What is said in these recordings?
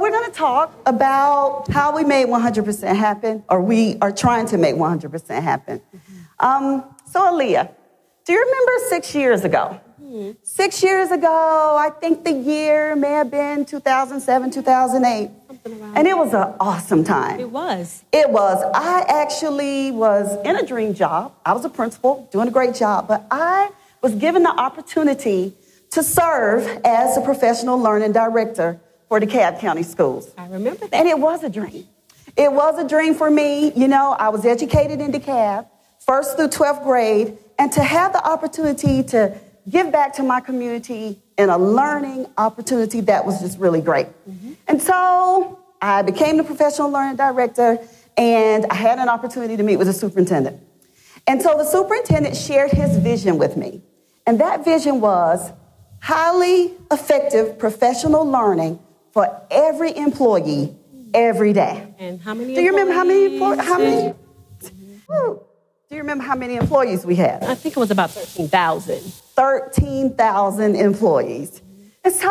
we're going to talk about how we made 100% happen, or we are trying to make 100% happen. So, Aleigha, do you remember 6 years ago? 6 years ago, I think the year may have been 2007, 2008. And it was an awesome time. It was. It was. I actually was in a dream job. I was a principal, doing a great job, but I was given the opportunity to serve as a professional learning director for DeKalb County Schools. I remember that. And it was a dream. It was a dream for me. You know, I was educated in DeKalb, 1st through 12th grade, and to have the opportunity to give back to my community in a learning opportunity, that was just really great. And so I became the professional learning director, and I had an opportunity to meet with the superintendent. And so the superintendent shared his vision with me. And that vision was highly effective professional learning for every employee every day. And how many Do you remember how many employees? Do you remember how many employees we had? I think it was about 13,000. 13,000 employees. And so,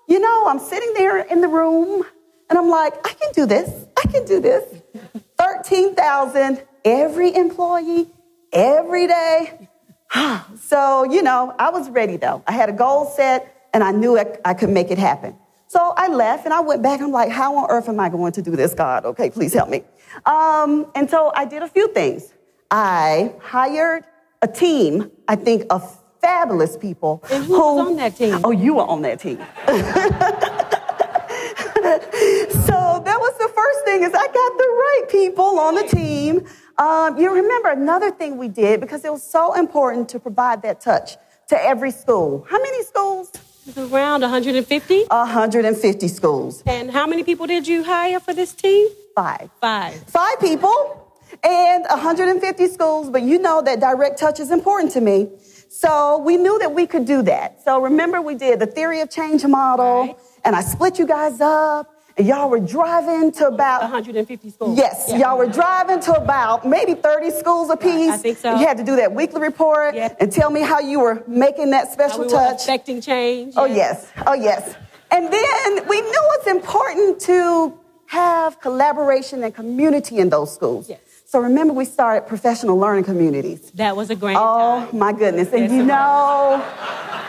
you know, I'm sitting there in the room, and I'm like, I can do this. I can do this. 13,000 every employee, every day. So, you know, I was ready, though. I had a goal set, and I knew I could make it happen. So I left, and I went back. I'm like, how on earth am I going to do this, God? Okay, please help me. And so I did a few things. I hired a team, I think, of fabulous people. And who was on that team? Oh, you were on that team. So that was the first thing, is I got the right people on the team. You remember another thing we did, because it was so important to provide that touch to every school. How many schools? Around 150? 150 schools. And how many people did you hire for this team? 5. 5 people and 150 schools, but you know that direct touch is important to me. So we knew that we could do that. So remember, we did the theory of change model, and I split you guys up, and y'all were driving to about 150 schools. Yes, y'all were driving to about maybe 30 schools apiece. I think so. You had to do that weekly report and tell me how you were making that special touch. We were affecting change. Oh, yes. Oh, yes. And then we knew it's important to have collaboration and community in those schools. Yes. So remember, we started professional learning communities. That was a great time. Oh, my goodness. And you know,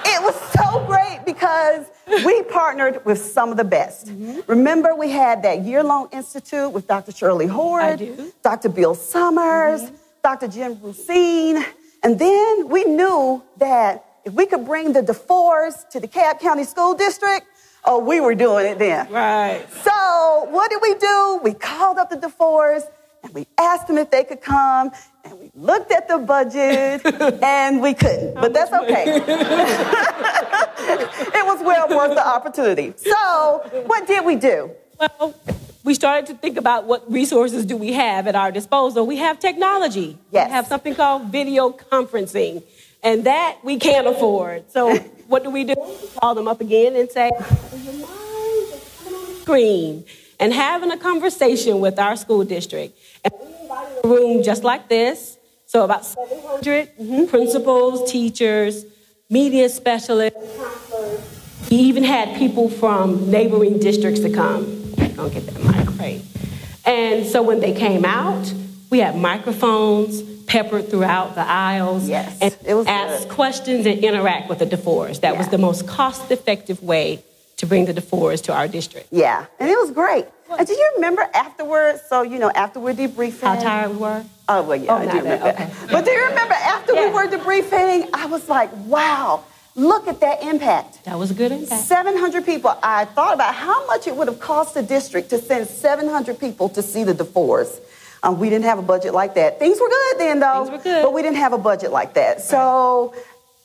it was so great because we partnered with some of the best. Remember, we had that year-long institute with Dr. Shirley Horde, Dr. Bill Summers, Dr. Jim Rusine. And then we knew that if we could bring the DeFores to the DeKalb County School District, oh, we were doing it then. Right. So what did we do? We called up the DeFores, and we asked them if they could come, and we looked at the budget, and we couldn't. But that's okay. It was well worth the opportunity. So what did we do? Well, we started to think about what resources do we have at our disposal. We have technology. Yes. We have something called video conferencing, and that we can't afford. So what do? We call them up again and say, "Would you mind just coming on the screen and having a conversation with our school district?" And we invited a room just like this, so about 700 principals, teachers, media specialists, counselors. We even had people from neighboring districts to come. Don't get that mic right. And so when they came out, we had microphones peppered throughout the aisles. Yes, and it was ask good. questions and interact with the DeFores. That was the most cost-effective way to bring the DeFores to our district. Yeah, and it was great. And do you remember afterwards? So, you know, after we're debriefing. How tired we were? Oh, well, yeah, I do remember. Okay. But do you remember after we were debriefing, I was like, wow, look at that impact. That was a good impact. 700 people. I thought about how much it would have cost the district to send 700 people to see the DeFores. We didn't have a budget like that. Things were good then, though. Things were good. But we didn't have a budget like that. So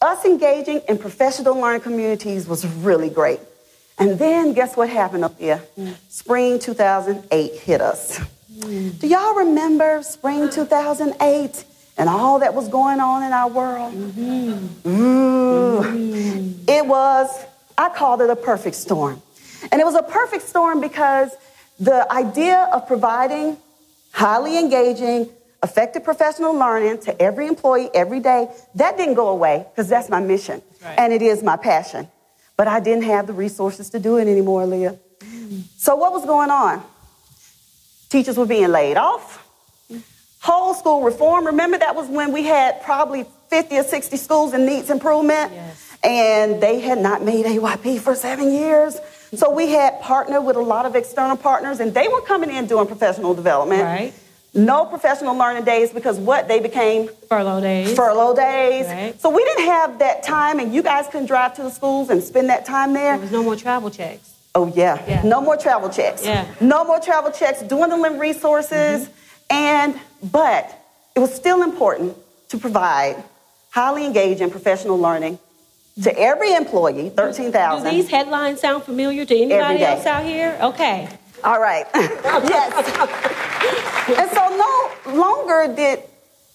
us engaging in professional learning communities was really great. And then guess what happened up there? Spring 2008 hit us. Do y'all remember spring 2008 and all that was going on in our world? It was, I called it a perfect storm. And it was a perfect storm because the idea of providing highly engaging, effective professional learning to every employee every day, that didn't go away because that's my mission. And it is my passion. But I didn't have the resources to do it anymore, Aleigha. So what was going on? Teachers were being laid off. Whole school reform. Remember, that was when we had probably 50 or 60 schools in needs improvement. Yes. And they had not made AYP for 7 years. So we had partnered with a lot of external partners, and they were coming in doing professional development. Right. No professional learning days because what? They became Furlough days. Furlough days. Right. So we didn't have that time, and you guys couldn't drive to the schools and spend that time there. There was no more travel checks. Oh, yeah. No more travel checks. Yeah. No more travel checks, dwindling resources. But it was still important to provide highly engaged and professional learning to every employee, 13,000. Do these headlines sound familiar to anybody else out here? Okay. All right. Yes. And so no longer did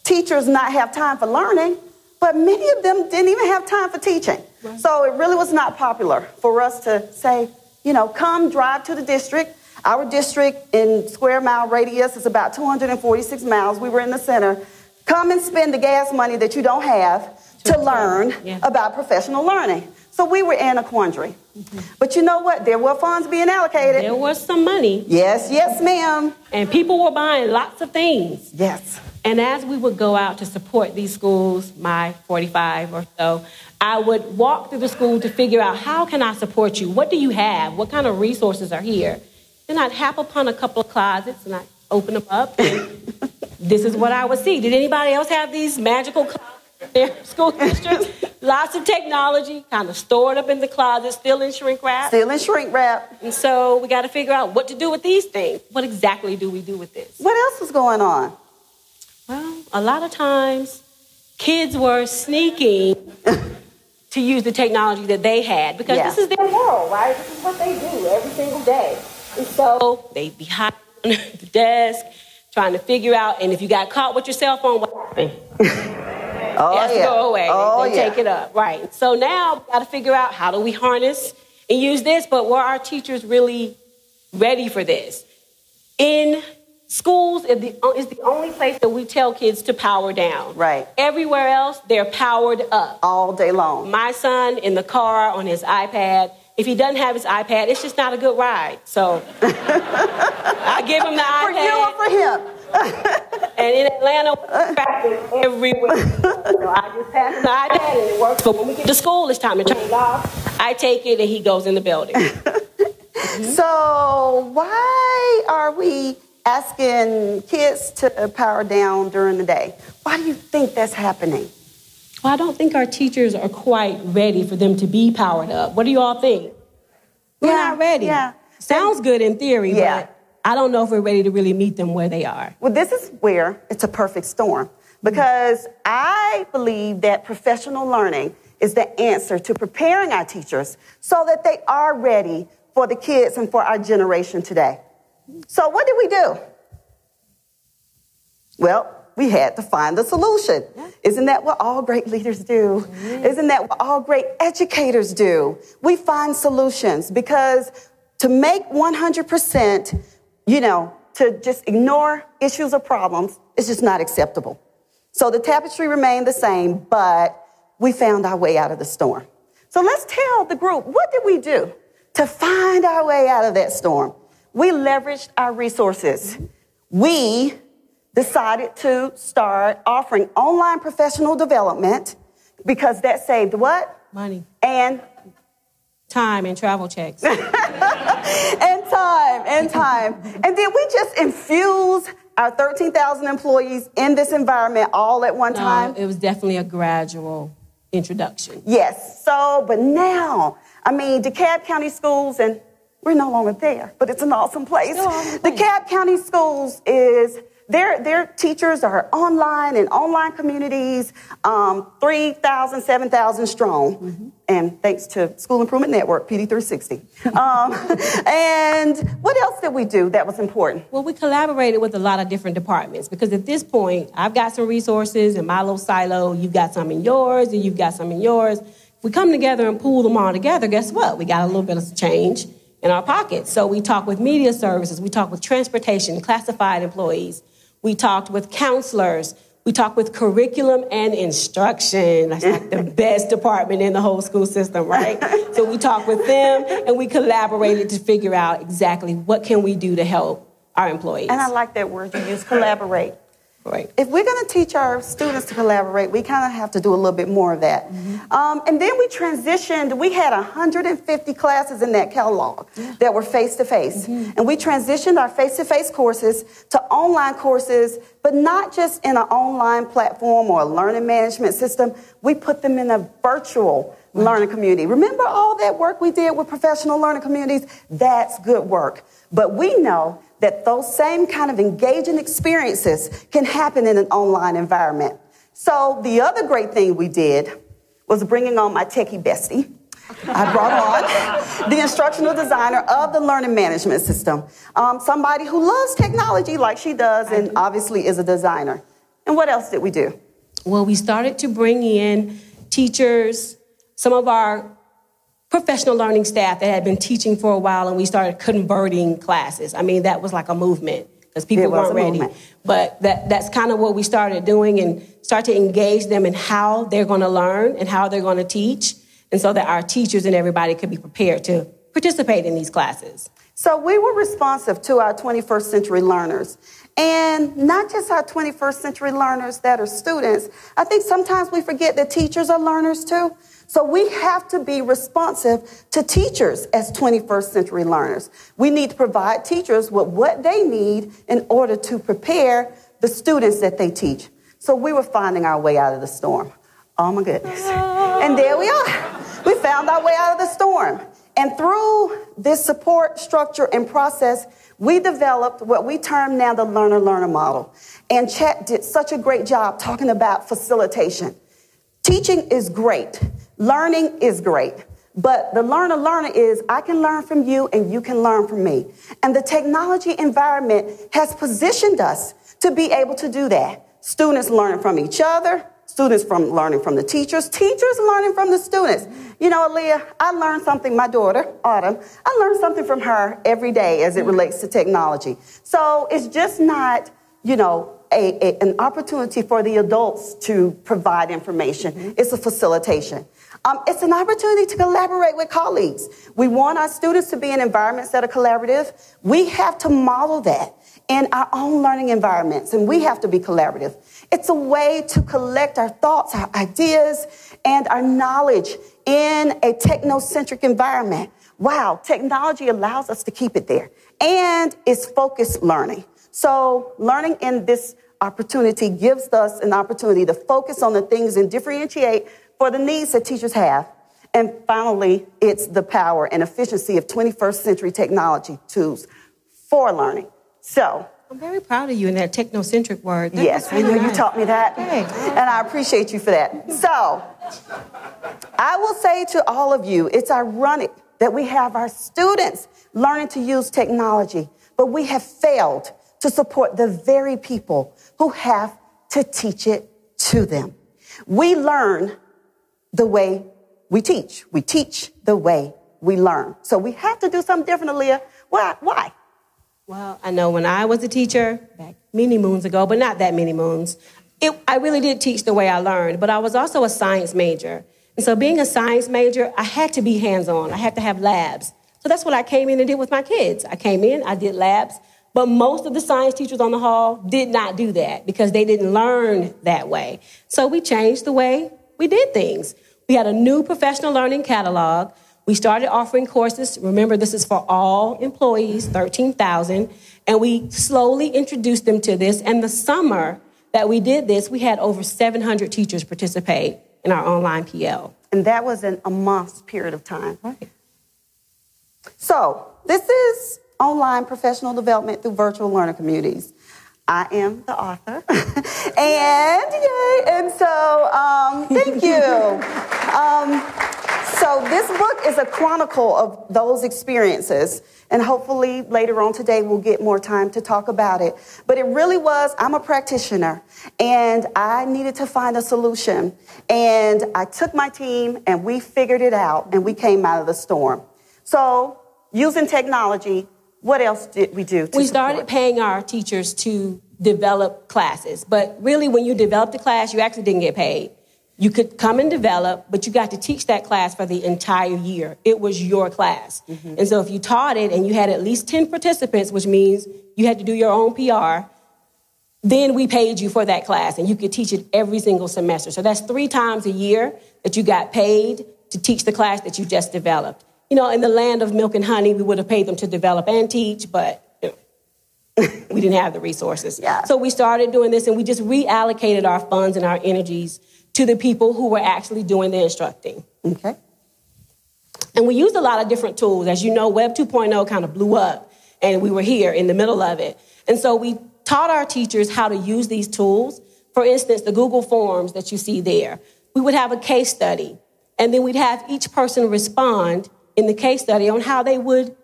teachers not have time for learning, but many of them didn't even have time for teaching. Right. So it really was not popular for us to say, you know, come drive to the district. Our district in square mile radius is about 246 miles. We were in the center. Come and spend the gas money that you don't have to learn about professional learning. So we were in a quandary. But you know what? There were funds being allocated. There was some money. Yes, yes, ma'am. And people were buying lots of things. Yes. And as we would go out to support these schools, my 45 or so, I would walk through the school to figure out, how can I support you? What do you have? What kind of resources are here? Then I'd hap upon a couple of closets and I'd open them up. And this is what I would see. Did anybody else have these magical closets in their school districts? Lots of technology, kind of stored up in the closet, still in shrink wrap. Still in shrink wrap. And so we got to figure out what to do with these things. What exactly do we do with this? What else was going on? Well, a lot of times kids were sneaking to use the technology that they had because this is their world, right? This is what they do every single day. And so they'd be hiding under the desk, trying to figure out, and if you got caught with your cell phone, what happened? Oh, to go away. They take it up. Right. So now we got to figure out, how do we harness and use this? But were our teachers really ready for this? In schools is the only place that we tell kids to power down. Right. Everywhere else, they're powered up. All day long. My son in the car on his iPad. If he doesn't have his iPad, it's just not a good ride. So I give him the iPad. For you or for him? And in Atlanta, traffic everywhere. So I just pass him the iPad and it works. But when we get to school, it's time to turn it off. I take it and he goes in the building. So why are we asking kids to power down during the day? Why do you think that's happening? Well, I don't think our teachers are quite ready for them to be powered up. What do you all think? We're not ready. Yeah. Sounds good in theory, but I don't know if we're ready to really meet them where they are. Well, this is where it's a perfect storm, because I believe that professional learning is the answer to preparing our teachers so that they are ready for the kids and for our generation today. So what did we do? Well, we had to find the solution. Isn't that what all great leaders do? Isn't that what all great educators do? We find solutions, because to make 100%, to just ignore issues or problems is just not acceptable. So the tapestry remained the same, but we found our way out of the storm. So let's tell the group, what did we do to find our way out of that storm? We leveraged our resources. We decided to start offering online professional development, because that saved what? Money. And time and travel checks. and time. And then we just infuse our 13,000 employees in this environment all at one time. It was definitely a gradual introduction. Yes. So, but now, DeKalb County Schools, and we're no longer there, but it's an awesome place. DeKalb County Schools is... Their teachers are online in online communities, 3,000, 7,000 strong. And thanks to School Improvement Network, PD360. And what else did we do that was important? Well, we collaborated with a lot of different departments, because at this point, I've got some resources in my little silo. You've got some in yours, and you've got some in yours. If we come together and pool them all together, guess what? We got a little bit of change in our pockets. So we talk with media services. We talk with transportation, classified employees. We talked with counselors. We talk with curriculum and instruction. That's like the best department in the whole school system, right? So we talk with them and we collaborated to figure out exactly what can we do to help our employees. And I like that word you use, collaborate. Right. If we're going to teach our students to collaborate, we kind of have to do a little bit more of that. And then we transitioned. We had 150 classes in that catalog that were face-to-face. And we transitioned our face-to-face courses to online courses, but not just in an online platform or a learning management system. We put them in a virtual learning community. Remember all that work we did with professional learning communities? That's good work. But we know that those same kind of engaging experiences can happen in an online environment. So the other great thing we did was bringing on my techie bestie. I brought on the instructional designer of the learning management system, somebody who loves technology like she does and obviously is a designer. And what else did we do? Well, we started to bring in teachers, some of our professional learning staff that had been teaching for a while, and we started converting classes. I mean, that was like a movement because people weren't ready. But that's kind of what we started doing, and start to engage them in how they're going to learn and how they're going to teach, and so that our teachers and everybody could be prepared to participate in these classes. So we were responsive to our 21st century learners. And not just our 21st century learners that are students. I think sometimes we forget that teachers are learners too. So we have to be responsive to teachers as 21st century learners. We need to provide teachers with what they need in order to prepare the students that they teach. So we were finding our way out of the storm. Oh my goodness. And there we are. We found our way out of the storm. And through this support structure and process, we developed what we term now the learner-learner model. And Chet did such a great job talking about facilitation. Teaching is great. Learning is great. But the learner-learner is I can learn from you and you can learn from me. And the technology environment has positioned us to be able to do that. Students learning from each other, students learning from the teachers, teachers learning from the students. You know, Aleigha, I learned something, my daughter, Autumn, I learned something from her every day as it relates to technology. So it's just not, you know, an opportunity for the adults to provide information. It's a facilitation. It's an opportunity to collaborate with colleagues. We want our students to be in environments that are collaborative. We have to model that in our own learning environments, and we have to be collaborative. It's a way to collect our thoughts, our ideas, and our knowledge in a technocentric environment. Wow, technology allows us to keep it there. And it's focused learning. So learning in this opportunity gives us an opportunity to focus on the things and differentiate for the needs that teachers have. And finally, it's the power and efficiency of 21st century technology tools for learning. So I'm very proud of you in that technocentric word. Yes, I know you taught me that. And I appreciate you for that. So I will say to all of you, it's ironic that we have our students learning to use technology, but we have failed to support the very people who have to teach it to them. We learn the way we teach. We teach the way we learn. So we have to do something different, Aleigha. Why? Well, I know when I was a teacher, back many moons ago, but not that many moons, I really did teach the way I learned, but I was also a science major. And so being a science major, I had to be hands-on. I had to have labs. So that's what I came in and did with my kids. I came in, I did labs, but most of the science teachers on the hall did not do that because they didn't learn that way. So we changed the way we did things. We had a new professional learning catalog. We started offering courses. Remember, this is for all employees, 13,000. And we slowly introduced them to this. And the summer that we did this, we had over 700 teachers participate in our online PL. And that was in a month's period of time. Right. So this is online professional development through virtual learner communities. I am the author. And so thank you. So this book is a chronicle of those experiences. And hopefully later on today we'll get more time to talk about it. But it really was, I'm a practitioner and I needed to find a solution. And I took my team and we figured it out and we came out of the storm. So using technology, what else did we do? We started paying our teachers to develop classes. But really, when you developed the class, you actually didn't get paid. You could come and develop, but you got to teach that class for the entire year. It was your class. Mm-hmm. And so if you taught it and you had at least 10 participants, which means you had to do your own PR, then we paid you for that class, and you could teach it every single semester. So that's 3 times a year that you got paid to teach the class that you just developed. You know, in the land of milk and honey, we would have paid them to develop and teach, but we didn't have the resources. Yeah. So we started doing this, and we just reallocated our funds and our energies to the people who were actually doing the instructing. Okay. And we used a lot of different tools. As you know, Web 2.0 kind of blew up, and we were here in the middle of it. And so we taught our teachers how to use these tools. For instance, the Google Forms that you see there. We would have a case study, and then we'd have each person respond in the case study on how they would,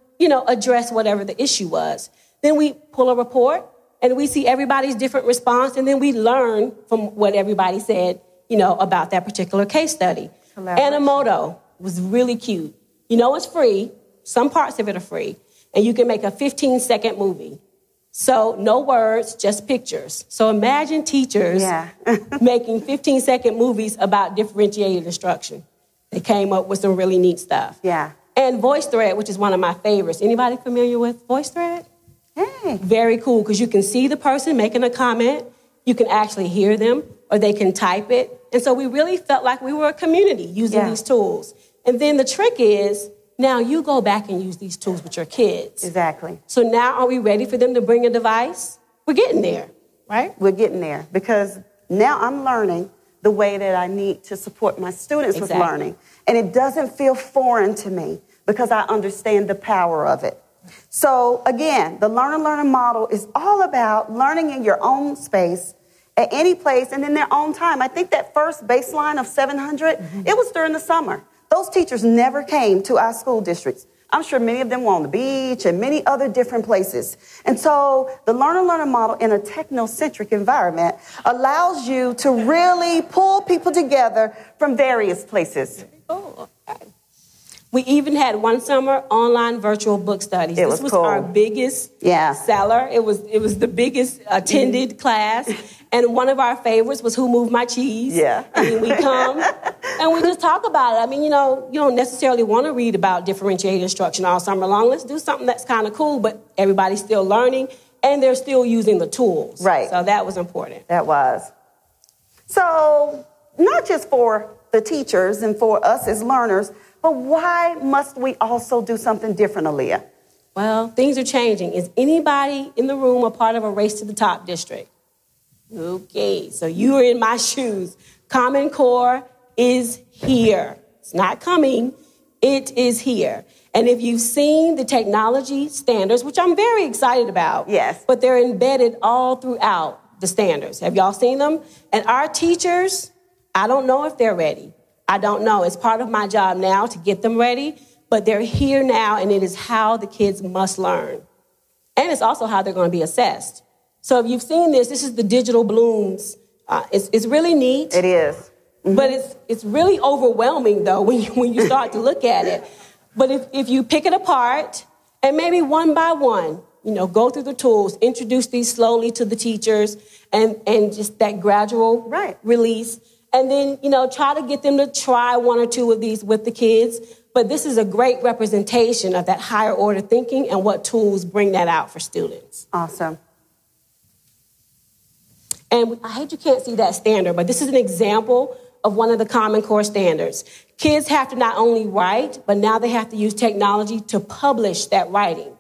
address whatever the issue was. Then we pull a report, and we see everybody's different response, and then we learn from what everybody said, about that particular case study. Animoto was really cute. It's free. Some parts of it are free. And you can make a 15-second movie. So no words, just pictures. So imagine teachers making 15-second movies about differentiated instruction. They came up with some really neat stuff. Yeah. And VoiceThread, which is one of my favorites. Anybody familiar with VoiceThread? Hey. Very cool, because you can see the person making a comment. You can actually hear them, or they can type it. And so we really felt like we were a community using these tools. And then the trick is, now you go back and use these tools with your kids. Exactly. So now are we ready for them to bring a device? We're getting there, right? We're getting there, because now I'm learning the way that I need to support my students with learning. And it doesn't feel foreign to me because I understand the power of it. So again, the learner model is all about learning in your own space, at any place, and in their own time. I think that first baseline of 700, it was during the summer. Those teachers never came to our school districts. I'm sure many of them were on the beach and many other different places. And so the learner model in a technocentric environment allows you to really pull people together from various places. Oh, okay. We even had one summer online virtual book studies. This was cool. Our biggest seller. It was the biggest attended class. And one of our favorites was Who Moved My Cheese? Yeah. I mean, we come and we just talk about it. I mean, you don't necessarily want to read about differentiated instruction all summer long. Let's do something that's kind of cool, but everybody's still learning and they're still using the tools. Right. So that was important. That was. So not just for the teachers and for us as learners, but why must we also do something different, Aleigha? Well, things are changing. Is anybody in the room a part of a Race to the Top district? Okay, so you are in my shoes. Common Core is here. It's not coming. It is here. And if you've seen the technology standards, which I'm very excited about, but they're embedded all throughout the standards. Have y'all seen them? And our teachers, I don't know if they're ready. I don't know. It's part of my job now to get them ready, but they're here now, and it is how the kids must learn. And it's also how they're going to be assessed. So if you've seen this is the digital blooms. It's really neat. It is. Mm-hmm. But it's really overwhelming, though, when you start to look at it. But if you pick it apart, and maybe one by one, go through the tools, introduce these slowly to the teachers, and just that gradual release. And then, try to get them to try one or two of these with the kids. But this is a great representation of that higher order thinking and what tools bring that out for students. Awesome. And I hate you can't see that standard, but this is an example of one of the Common Core standards. Kids have to not only write, but now they have to use technology to publish that writing.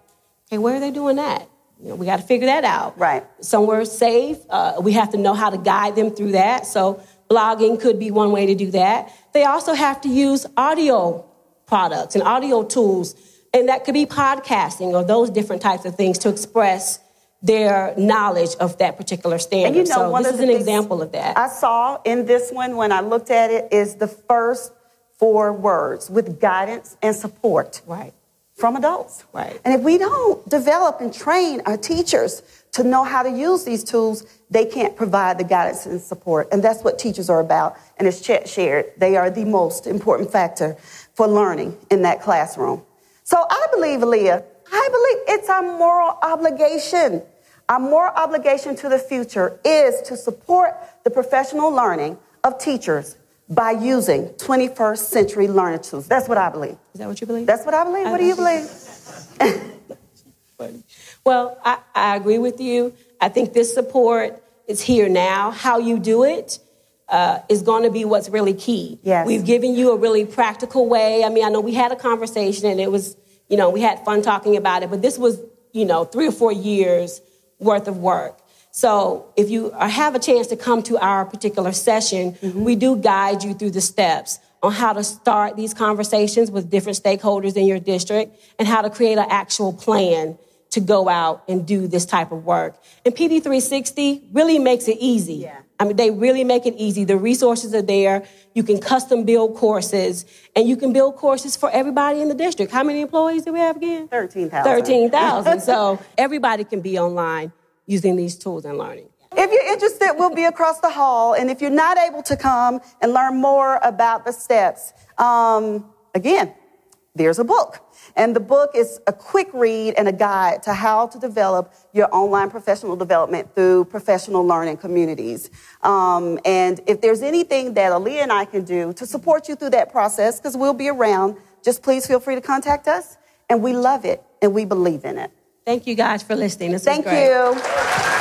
Okay, where are they doing that? We got to figure that out. Right. Somewhere safe. We have to know how to guide them through that. So blogging could be one way to do that. They also have to use audio products and audio tools, and that could be podcasting or those different types of things to express their knowledge of that particular standard. And so this is an example of that. I saw in this one when I looked at it is the first 4 words with guidance and support. Right. From adults. Right. And if we don't develop and train our teachers to know how to use these tools, they can't provide the guidance and support. And that's what teachers are about. And as Chet shared, they are the most important factor for learning in that classroom. So I believe, Aleigha, it's our moral obligation, Our moral obligation to the future is to support the professional learning of teachers by using 21st century learning tools. That's what I believe. Is that what you believe? That's what I believe. What do you believe? Well, I agree with you. I think this support is here now. How you do it is going to be what's really key. Yes. We've given you a really practical way. I mean, I know we had a conversation and it was, we had fun talking about it, but this was, 3 or 4 years worth of work. So if you have a chance to come to our particular session, we do guide you through the steps on how to start these conversations with different stakeholders in your district and how to create an actual plan to go out and do this type of work. And PD 360 really makes it easy. Yeah. I mean, they really make it easy. The resources are there. You can custom build courses, and you can build courses for everybody in the district. How many employees do we have again? 13,000. 13,000. So everybody can be online using these tools and learning. If you're interested, we'll be across the hall. And if you're not able to come and learn more about the steps, again, there's a book. And the book is a quick read and a guide to how to develop your online professional development through professional learning communities. And if there's anything that Aleigha and I can do to support you through that process, because we'll be around, just please feel free to contact us. And we love it, and we believe in it. Thank you guys for listening. This was great. Thank you.